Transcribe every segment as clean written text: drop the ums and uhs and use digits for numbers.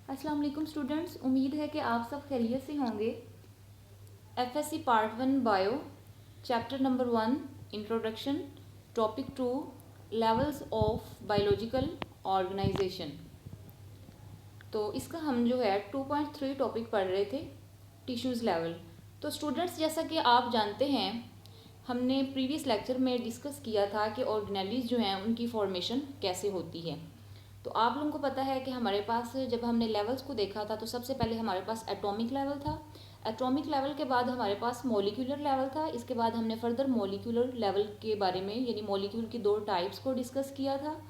अस्सलाम वालेकुम स्टूडेंट्स, उम्मीद है कि आप सब खैरियत से होंगे। FSC part 1 bio, chapter number 1 introduction, topic 2 levels of biological organisation. तो इसका हम जो है 2.3 टॉपिक पढ़ रहे थे, टिश्यूज़ लेवल। तो स्टूडेंट्स, जैसा कि आप जानते हैं, हमने प्रीवियस लेक्चर में डिस्कस किया था कि ऑर्गेनेलीज जो हैं उनकी फॉर्मेशन कैसे होती है। तो आप लोगों को पता है कि हमारे पास जब हमने लेवल्स को देखा था तो सबसे पहले हमारे पास एटॉमिक लेवल था। एटॉमिक लेवल के बाद हमारे पास मॉलिक्यूलर लेवल था। इसके बाद हमने फर्दर मॉलिक्यूलर लेवल के बारे में यानी मॉलिक्यूल की दो टाइप्स को डिस्कस किया था,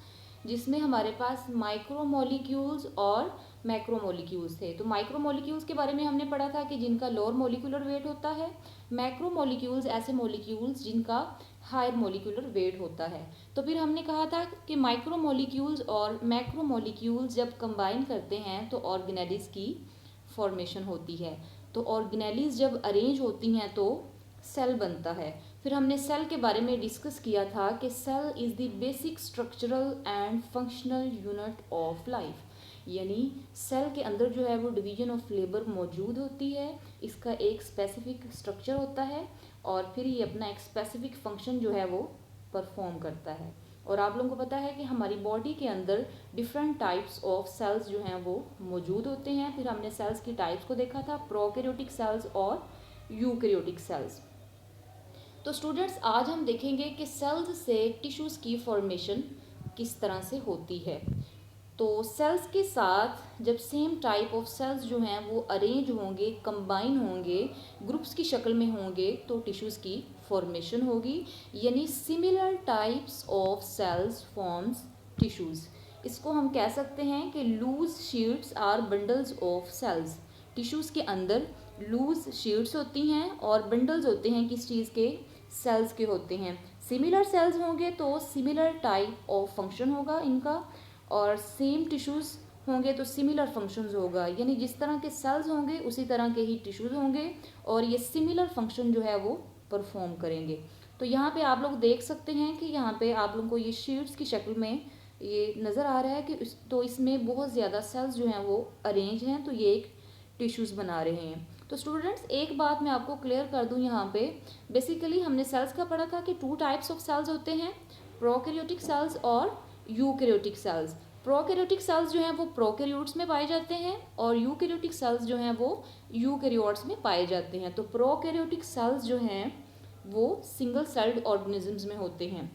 जिसमें हमारे पास माइक्रो मॉलिक्यूल्स और मैक्रो मॉलिक्यूल्स थे। तो माइक्रो मॉलिक्यूल्स के बारे में हमने पढ़ा था कि जिनका लोअर मॉलिक्यूलर वेट होता है। मैक्रो मॉलिक्यूल्स ऐसे मॉलिक्यूल्स जिनका हायर मॉलिक्यूलर वेट होता है। तो फिर हमने कहा था कि माइक्रो मॉलिक्यूल्स और मैक्रो मॉलिक्यूल्स जब कंबाइन करते हैं तो ऑर्गेनेलिज की फॉर्मेशन होती है। तो ऑर्गेनेलिज जब अरेंज होती हैं तो सेल बनता है। फिर हमने सेल के बारे में डिस्कस किया था कि cell is the basic structural and functional unit of life, यानी सेल के अंदर जो है वो डिवीजन ऑफ लेबर मौजूद होती है। इसका एक स्पेसिफिक स्ट्रक्चर होता है और फिर ये अपना एक स्पेसिफिक फंक्शन जो है वो परफॉर्म करता है। और आप लोगों को पता है कि हमारी बॉडी के अंदर डिफरेंट टाइप्स ऑफ सेल्स जो हैं वो मौजूद होते हैं। फिर हमने सेल्स की टाइप्स को देखा था, प्रोकैरियोटिक सेल्स और यूकैरियोटिक सेल्स। तो स्टूडेंट्स, आज हम देखेंगे कि सेल्स से टिश्यूज़ की फॉर्मेशन किस तरह से होती है। तो सेल्स के साथ जब सेम टाइप ऑफ सेल्स जो हैं वो अरेंज होंगे, कंबाइन होंगे, ग्रुप्स की शक्ल में होंगे तो टिश्यूज़ की फॉर्मेशन होगी, यानी similar types of cells forms tissues. इसको हम कह सकते हैं कि loose sheets or bundles of cells. Tissues के अंदर लूज शीट्स होती हैं और बंडल्स होते हैं किस चीज़ के, सेल्स के होते हैं। सिमिलर सेल्स होंगे तो सिमिलर टाइप ऑफ फंक्शन होगा इनका, और सेम टिश्यूज़ होंगे तो सिमिलर फंक्शंस होगा, यानी जिस तरह के सेल्स होंगे उसी तरह के ही टिश्यूज़ होंगे और ये सिमिलर फंक्शन जो है वो परफॉर्म करेंगे। तो यहाँ पे आप लोग देख सकते हैं कि यहाँ पे आप लोगों को ये शीट्स की शक्ल में ये नज़र आ रहा है कि तो इसमें बहुत ज़्यादा सेल्स जो हैं वो अरेंज हैं, तो ये एक टिश्यूज़ बना रहे हैं। तो स्टूडेंट्स, एक बात मैं आपको क्लियर कर दूं, यहाँ पे बेसिकली हमने सेल्स का पढ़ा था कि टू टाइप्स ऑफ सेल्स होते हैं, प्रोकैरियोटिक सेल्स और यूकैरियोटिक सेल्स। प्रोकैरियोटिक सेल्स जो हैं वो प्रोकैरियोट्स में पाए जाते हैं और यूकैरियोटिक सेल्स जो हैं वो यूकैरियोट्स में पाए जाते हैं। तो प्रोकैरियोटिक सेल्स जो हैं वो सिंगल सेल्ड ऑर्गेनिजम्स में होते हैं।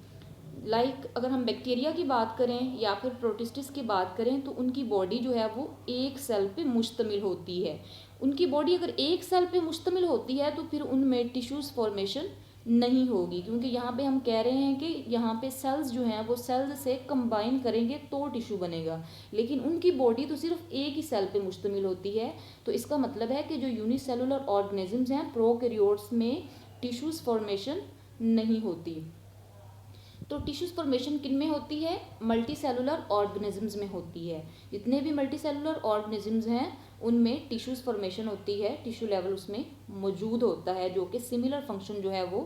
अगर हम बैक्टीरिया की बात करें या फिर प्रोटिस्टिस की बात करें तो उनकी बॉडी जो है वो एक सेल पे मुश्तमिल होती है। उनकी बॉडी अगर एक सेल पे मुश्तमिल होती है तो फिर उनमें टिश्यूज़ फॉर्मेशन नहीं होगी, क्योंकि यहाँ पे हम कह रहे हैं कि यहाँ पे सेल्स जो हैं वो सेल्स से कंबाइन करेंगे तो टिश्यू बनेगा, लेकिन उनकी बॉडी तो सिर्फ एक ही सेल पे मुश्तमिल होती है। तो इसका मतलब है कि जो यूनिसेलुलर ऑर्गेनिजम्स हैं प्रोकैरियोट्स में टिश्यूज़ फॉर्मेशन नहीं होती। तो टिश्यूज फॉर्मेशन किन में होती है, मल्टी सेलुलर ऑर्गेनिजम्स में होती है। जितने भी मल्टी सेलुलर ऑर्गेनिजम्स हैं उनमें टिश्यूज फॉर्मेशन होती है, टिश्यू लेवल उसमें मौजूद होता है जो कि सिमिलर फंक्शन जो है वो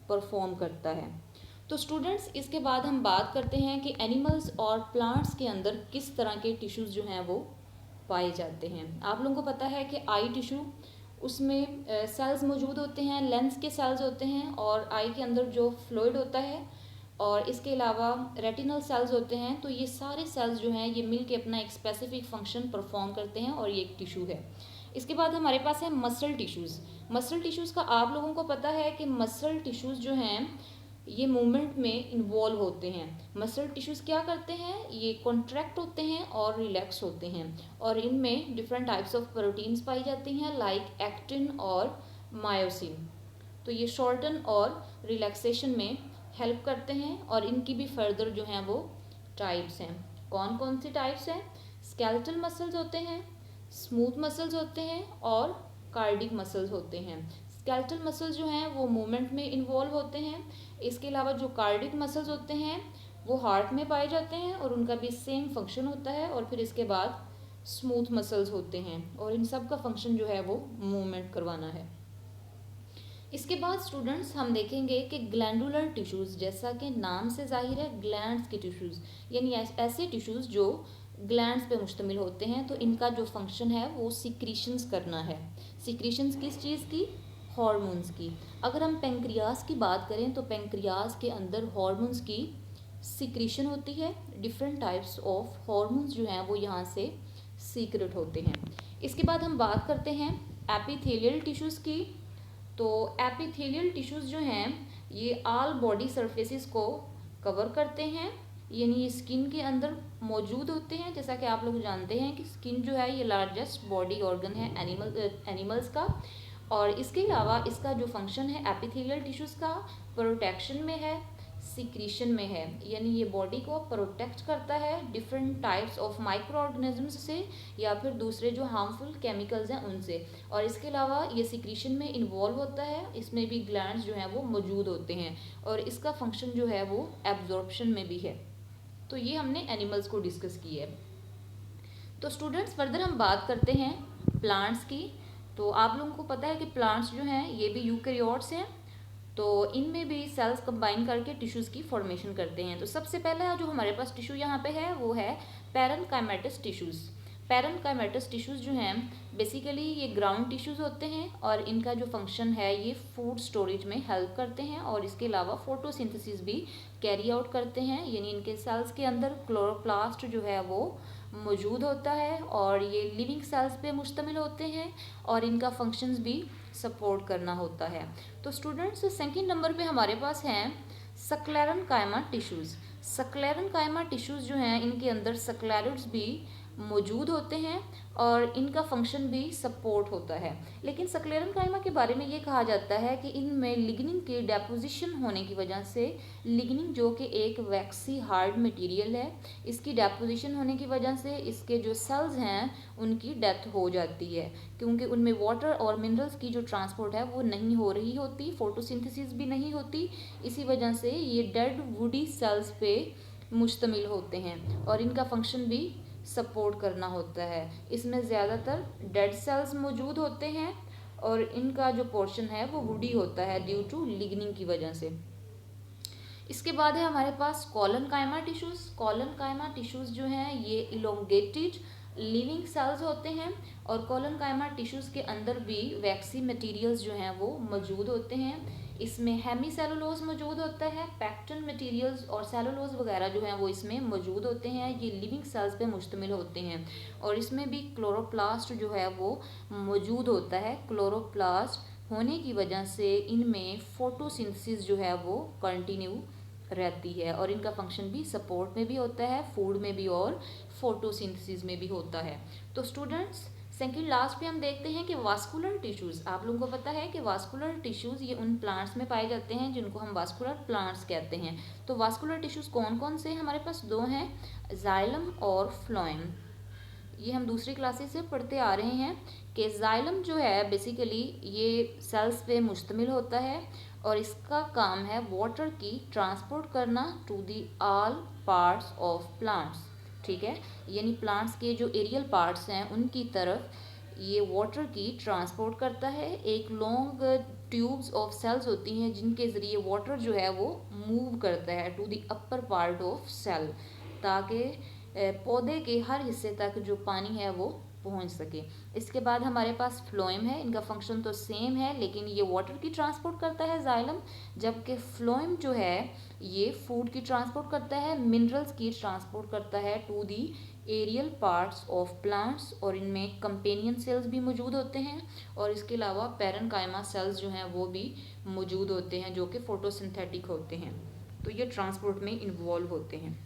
परफॉर्म करता है। तो स्टूडेंट्स, इसके बाद हम बात करते हैं कि एनिमल्स और प्लांट्स के अंदर किस तरह के टिश्यूज जो हैं वो पाए जाते हैं। आप लोगों को पता है कि आई टिश्यू, उसमें सेल्स मौजूद होते हैं, लेंस के सेल्स होते हैं और आई के अंदर जो फ्लूइड होता है, और इसके अलावा रेटिनल सेल्स होते हैं। तो ये सारे सेल्स जो हैं ये मिलके अपना एक स्पेसिफिक फंक्शन परफॉर्म करते हैं और ये एक टिश्यू है। इसके बाद हमारे पास है मसल टिश्यूज़। मसल टिश्यूज़ का आप लोगों को पता है कि मसल टिश्यूज़ जो हैं ये मूवमेंट में इन्वॉल्व होते हैं। मसल टिश्यूज़ क्या करते हैं, ये कॉन्ट्रैक्ट होते हैं और रिलैक्स होते हैं और इनमें डिफरेंट टाइप्स ऑफ प्रोटीन्स पाई जाती हैं लाइक एक्टिन और मायोसिन। तो ये शॉर्टन और रिलैक्सेशन में हेल्प करते हैं और इनकी भी फर्दर जो हैं वो टाइप्स हैं। कौन कौन सी टाइप्स हैं, स्केलेटल मसल्स होते हैं, स्मूथ मसल्स होते हैं और कार्डिक मसल्स होते हैं। स्केलेटल मसल्स जो हैं वो मूवमेंट में इन्वॉल्व होते हैं। इसके अलावा जो कार्डिक मसल्स होते हैं वो हार्ट में पाए जाते हैं और उनका भी सेम फंक्शन होता है। और फिर इसके बाद स्मूथ मसल्स होते हैं और इन सब का फंक्शन जो है वो मूवमेंट करवाना है। इसके बाद स्टूडेंट्स हम देखेंगे कि ग्लैंडुलर टिश्यूज़, जैसा कि नाम से जाहिर है ग्लैंड्स के टिश्यूज़, यानी ऐसे टिश्यूज़ जो ग्लैंड्स पे मुश्तमिल होते हैं। तो इनका जो फंक्शन है वो सिक्रीशंस करना है। सिक्रीशंस किस चीज़ की? हॉर्मोन्स की। अगर हम पेंक्रियास की बात करें तो पेंक्रियास के अंदर हॉर्मोन्स की सिक्रीशन होती है। डिफरेंट टाइप्स ऑफ हॉर्मोन्स जो हैं वो यहाँ से सीक्रेट होते हैं। इसके बाद हम बात करते हैं एपिथेलियल टिश्यूज़ की। तो एपिथेलियल टिश्यूज़ जो हैं ये ऑल बॉडी सरफेसेस को कवर करते हैं, यानी ये स्किन के अंदर मौजूद होते हैं। जैसा कि आप लोग जानते हैं कि स्किन जो है ये लार्जेस्ट बॉडी ऑर्गन है एनिमल्स का। और इसके अलावा इसका जो फंक्शन है एपिथेलियल टिश्यूज़ का, प्रोटेक्शन में है, सिक्रीशन में है, यानी ये बॉडी को प्रोटेक्ट करता है different types of micro organisms से या फिर दूसरे जो हार्मफुल केमिकल्स हैं उनसे। और इसके अलावा ये सिक्रीशन में इन्वॉल्व होता है, इसमें भी ग्लैंड्स जो हैं वो मौजूद होते हैं और इसका फंक्शन जो है वो एब्जॉर्प्शन में भी है। तो ये हमने एनिमल्स को डिस्कस किया है। तो स्टूडेंट्स फर्दर हम बात करते हैं प्लांट्स की। तो आप लोगों को पता है कि प्लांट्स जो हैं ये भी यूकैरियोट्स हैं, तो इनमें भी सेल्स कंबाइन करके टिश्यूज़ की फॉर्मेशन करते हैं। तो सबसे पहला जो हमारे पास टिश्यू यहाँ पे है वो है पैरेन्काइमेटस टिश्यूज़। पैरेन्काइमेटस टिश्यूज़ जो हैं बेसिकली ये ग्राउंड टिश्यूज़ होते हैं और इनका जो फंक्शन है ये फूड स्टोरेज में हेल्प करते हैं और इसके अलावा फोटोसिंथेसिस भी कैरी आउट करते हैं, यानी इनके सेल्स के अंदर क्लोरोप्लास्ट जो है वो मौजूद होता है और ये लिविंग सेल्स पे मुश्तमिल होते हैं और इनका फंक्शंस भी सपोर्ट करना होता है। तो स्टूडेंट्स सेकंड नंबर पे हमारे पास हैं सक्लेरेन्काइमा टिश्यूज़। सक्लेरेन्काइमा टिश्यूज़ जो हैं इनके अंदर सक्लेरिड्स भी मौजूद होते हैं और इनका फंक्शन भी सपोर्ट होता है। लेकिन सक्लेरेन्काइमा के बारे में ये कहा जाता है कि इनमें लिग्निन के डेपोजिशन होने की वजह से, लिग्निन जो कि एक वैक्सी हार्ड मटेरियल है, इसकी डेपोजिशन होने की वजह से इसके जो सेल्स हैं उनकी डेथ हो जाती है, क्योंकि उनमें वाटर और मिनरल्स की जो ट्रांसपोर्ट है वो नहीं हो रही होती, फोटोसिंथेसिस भी नहीं होती। इसी वजह से ये डेड वुडी सेल्स पे मुश्तमिल होते हैं और इनका फंक्शन भी सपोर्ट करना होता है। इसमें ज़्यादातर डेड सेल्स मौजूद होते हैं और इनका जो पोर्शन है वो वुडी होता है ड्यू टू लिग्निन की वजह से। इसके बाद है हमारे पास कोलेनकाइमा टिश्यूज़। कोलेनकाइमा टिश्यूज़ जो हैं ये इलोंगेटेड लिविंग सेल्स होते हैं और कोलेनकाइमा टिश्यूज़ के अंदर भी वैक्सी मटेरियल्स जो हैं वो मौजूद होते हैं। इसमें हेमी सेलुलोज मौजूद होता है, पैक्टन मटेरियल्स और सेलुलोज वगैरह जो हैं वो इसमें मौजूद होते हैं। ये लिविंग सेल्स पे मुश्तमिल होते हैं और इसमें भी क्लोरोप्लास्ट जो है वो मौजूद होता है। क्लोरोप्लास्ट होने की वजह से इनमें फोटोसिंथेसिस जो है वो कंटिन्यू रहती है और इनका फंक्शन भी सपोर्ट में भी होता है, फूड में भी और फोटोसिंथेसिस में भी होता है। तो स्टूडेंट्स सेकंड लास्ट पे हम देखते हैं कि वास्कुलर टिश्यूज़। आप लोगों को पता है कि वास्कुलर टिश्यूज़ ये उन प्लांट्स में पाए जाते हैं जिनको हम वास्कुलर प्लांट्स कहते हैं। तो वास्कुलर टिश्यूज़ कौन कौन से? हमारे पास दो हैं, जाइलम और फ्लोएम। ये हम दूसरी क्लासेस से पढ़ते आ रहे हैं कि जाइलम जो है बेसिकली ये सेल्स पे मुश्तमिल होता है और इसका काम है वाटर की ट्रांसपोर्ट करना to the all parts of plants. ठीक है, यानी प्लांट्स के जो एरियल पार्ट्स हैं उनकी तरफ ये वाटर की ट्रांसपोर्ट करता है। एक लॉन्ग ट्यूब्स ऑफ सेल्स होती हैं जिनके ज़रिए वाटर जो है वो मूव करता है to the upper part of cell, ताकि पौधे के हर हिस्से तक जो पानी है वो पहुंच सके। इसके बाद हमारे पास फ्लोएम है। इनका फंक्शन तो सेम है लेकिन ये वाटर की ट्रांसपोर्ट करता है जाइलम, जबकि फ्लोएम जो है ये फूड की ट्रांसपोर्ट करता है, मिनरल्स की ट्रांसपोर्ट करता है to the aerial parts of plants और इनमें कंपेनियन सेल्स भी मौजूद होते हैं और इसके अलावा पैरेन्काइमा सेल्स जो हैं वो भी मौजूद होते हैं जो कि फोटोसिंथेटिक होते हैं। तो ये ट्रांसपोर्ट में इन्वॉल्व होते हैं।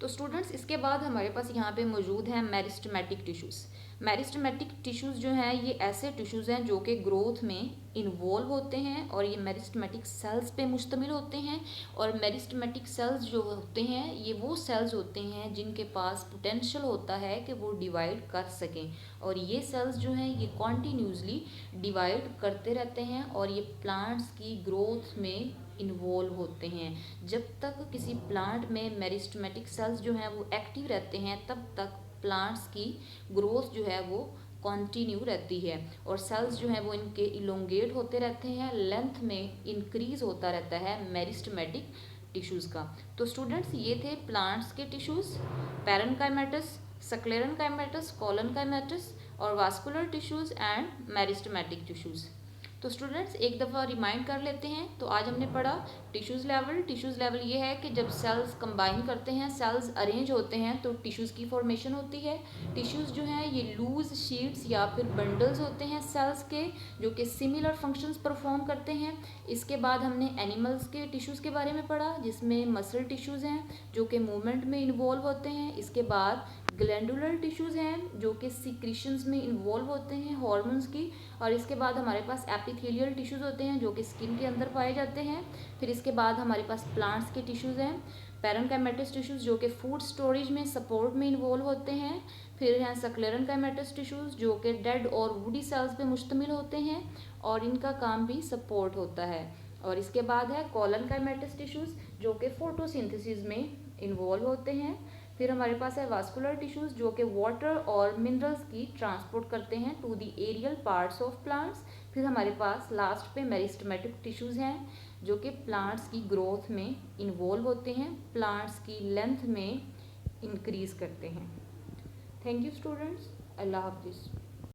तो स्टूडेंट्स इसके बाद हमारे पास यहाँ पे मौजूद हैं मेरिस्टेमेटिक टिश्यूज़। मेरिस्टेमेटिक टिश्यूज़ जो हैं ये ऐसे टिश्यूज़ हैं जो कि ग्रोथ में इन्वॉल्व होते हैं और ये मेरिस्टेमेटिक सेल्स पे मुश्तमिल होते हैं। और मेरिस्टेमेटिक सेल्स जो होते हैं ये वो सेल्स होते हैं जिनके पास पोटेंशियल होता है कि वो डिवाइड कर सकें और ये सेल्स जो हैं ये कॉन्टीन्यूसली डिवाइड करते रहते हैं और ये प्लांट्स की ग्रोथ में इन्वॉल्व होते हैं। जब तक किसी प्लांट में मेरिस्टेमेटिक सेल्स जो हैं वो एक्टिव रहते हैं तब तक प्लांट्स की ग्रोथ जो है वो कंटिन्यू रहती है और सेल्स जो हैं वो इनके इलोंगेट होते रहते हैं, लेंथ में इंक्रीज होता रहता है मेरिस्टेमेटिक टिश्यूज़ का। तो स्टूडेंट्स ये थे प्लांट्स के टिश्यूज़, पैरेनकाइमेटस, स्क्लेरेनकाइमेटस, कॉलनकाइमेटस और vascular tissues and meristematic tissues. तो स्टूडेंट्स एक दफ़ा रिमाइंड कर लेते हैं। तो आज हमने पढ़ा टिश्यूज़ लेवल। टिश्यूज़ लेवल ये है कि जब सेल्स कंबाइन करते हैं, सेल्स अरेंज होते हैं तो टिश्यूज़ की फॉर्मेशन होती है। टिश्यूज़ जो हैं ये लूज शीट्स या फिर बंडल्स होते हैं सेल्स के, जो कि सिमिलर फंक्शंस परफॉर्म करते हैं। इसके बाद हमने एनिमल्स के टिश्यूज़ के बारे में पढ़ा, जिसमें मसल टिश्यूज़ हैं जो कि मूवमेंट में इन्वॉल्व होते हैं। इसके बाद ग्लैंडुलर टिश्यूज़ हैं जो कि सिक्रीशंस में इन्वॉल्व होते हैं हॉर्मोन्स की। और इसके बाद हमारे पास एपिथेलियल टिश्यूज़ होते हैं जो कि स्किन के अंदर पाए जाते हैं। फिर इसके बाद हमारे पास प्लांट्स के टिश्यूज़ हैं, पैरेनकाइमेटस टिश्यूज़ जो कि फूड स्टोरेज में सपोर्ट में इन्वॉल्व होते हैं। फिर हैं स्क्लेरेनकाइमेटस टिश्यूज़ जो कि डेड और वुडी सेल्स पे मुश्तमिल होते हैं और इनका काम भी सपोर्ट होता है। और इसके बाद है कॉलनकाइमेटस टिश्यूज़ जो कि फोटोसिंथेसिस में इन्वॉल्व होते हैं। फिर हमारे पास है वास्कुलर टिश्यूज़ जो कि वाटर और मिनरल्स की ट्रांसपोर्ट करते हैं to the aerial parts of plants. फिर हमारे पास लास्ट पे मेरिस्टेमेटिक टिश्यूज़ हैं जो कि प्लांट्स की ग्रोथ में इन्वॉल्व होते हैं, प्लांट्स की लेंथ में इंक्रीज करते हैं। थैंक यू स्टूडेंट्स, अल्लाह हाफिज़।